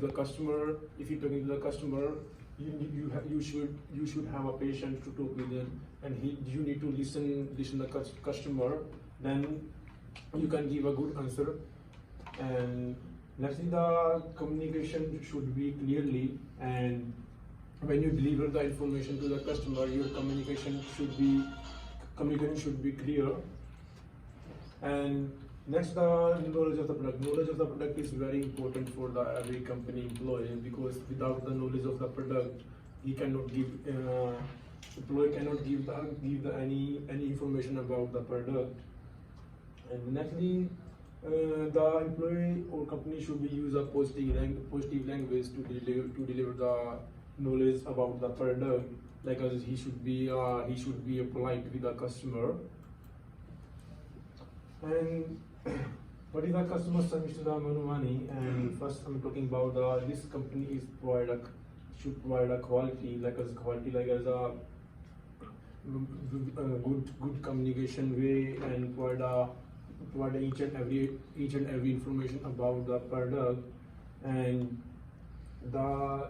if you're talking to the customer, you should have a patience to talk with him, and you need to listen the customer. Then you can give a good answer. And lastly, the communication should be clearly, and when you deliver the information to the customer, your communication should be clear. And next, the knowledge of the product. Knowledge of the product is very important for every company employee, because without the knowledge of the product, he cannot give employee cannot give any information about the product. And nextly, the employee or company should be use a positive language to deliver the knowledge about the product. Like he should be polite with the customer. And what is the customer service to the money? And first, I'm talking about this company should provide a quality, like a good communication way, and provide each and every information about the product. And the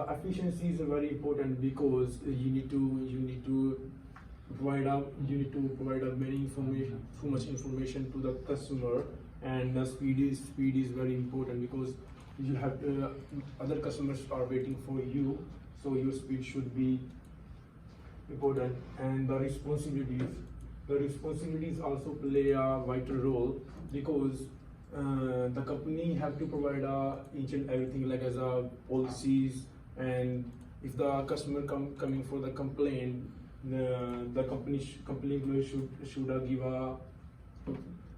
efficiency is very important, because you need to provide too much information to the customer. And the speed is very important, because you have other customers are waiting for you, so your speed should be important. And the responsibilities also play a vital role, because the company have to provide each and everything, like as a policies. And if the customer coming for the complaint, the company employee should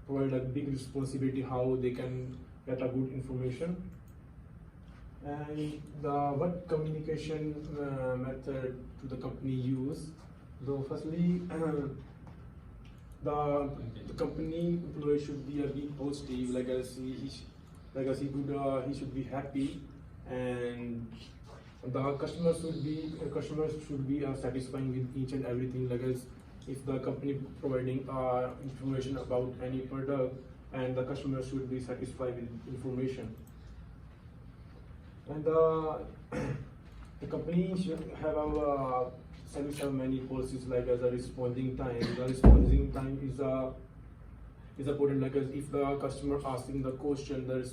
provide a big responsibility how they can get a good information. And what communication method to the company use? So firstly, the company employee should be positive, he should be happy. And the customers should be satisfying with each and everything. Like as if the company providing information about any product, and the customer should be satisfied with information. And the company should have many policies, like as a responding time. The responding time is important. Like as if the customer asking the question, the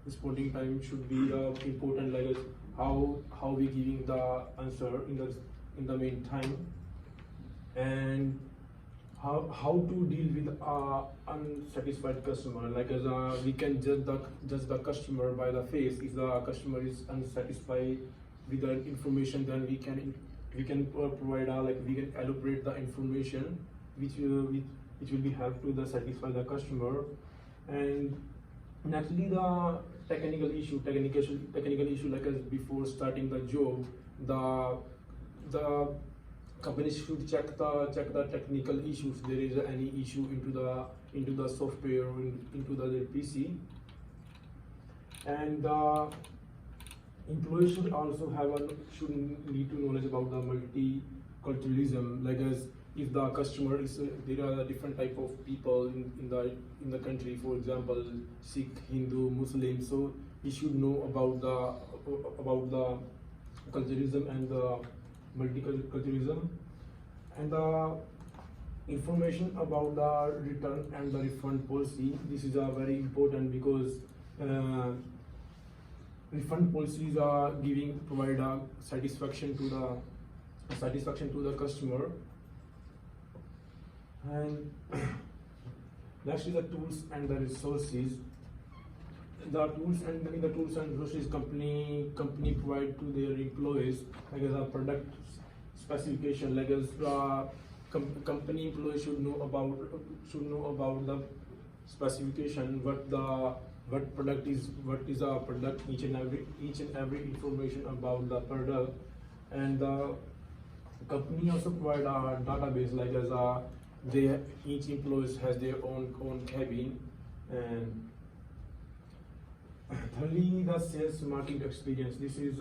responding time should be important. Like as how we giving the answer in the meantime. And how to deal with unsatisfied customer. Like as we can judge the customer by the face. If the customer is unsatisfied with the information, then we can provide we can elaborate the information which will be help to satisfy the customer. And naturally, the technical issue, like as before starting the job, the company should check the technical issues. There is any issue into the software or into their PC. And the employees should also need to knowledge about the multiculturalism. Like as if the customer is there are different type of people in the country, for example Sikh, Hindu, Muslim, so he should know about the culturalism and the multiculturalism. And the information about the return and the refund policy, this is very important, because refund policies are provide satisfaction to the customer. And next is the tools and the resources. The tools and resources company provide to their employees, like as a product specification. Like as company employees should know about the specification, what product is our product, each and every information about the product. And the company also provide a database, like as each employee has their own cabin. And thirdly, the sales marketing experience. This is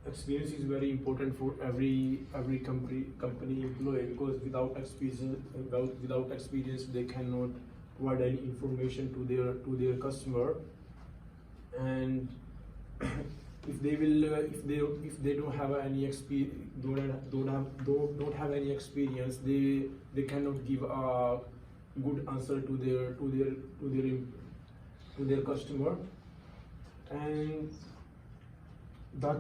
experience is very important for every company employee, because without experience they cannot provide any information to their customer. And if they don't have any don't have any experience, they cannot give a good answer to their customer. And the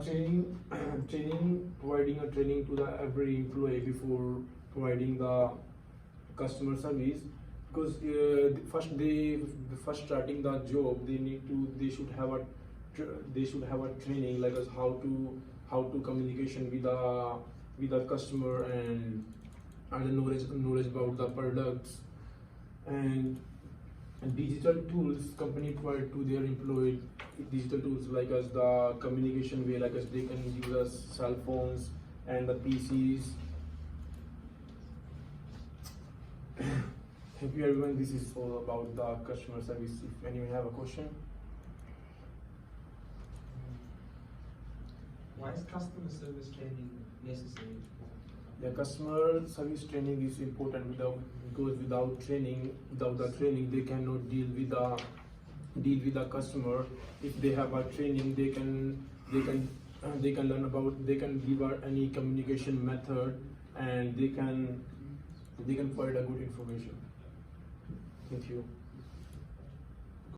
providing a training to the every employee before providing the customer service, because first starting the job, they should have a training like as how to communication with the customer, and the knowledge about the products, and digital tools company provide to their employee. Digital tools like as the communication way, like as they can use us cell phones and the PCs. Thank you everyone, this is all about the customer service. If anyone have a question. Why is customer service training necessary? The customer service training is important because without the training, they cannot deal with the customer. If they have a training, they can learn about, they can give out any communication method, and they can provide a good information. Thank you.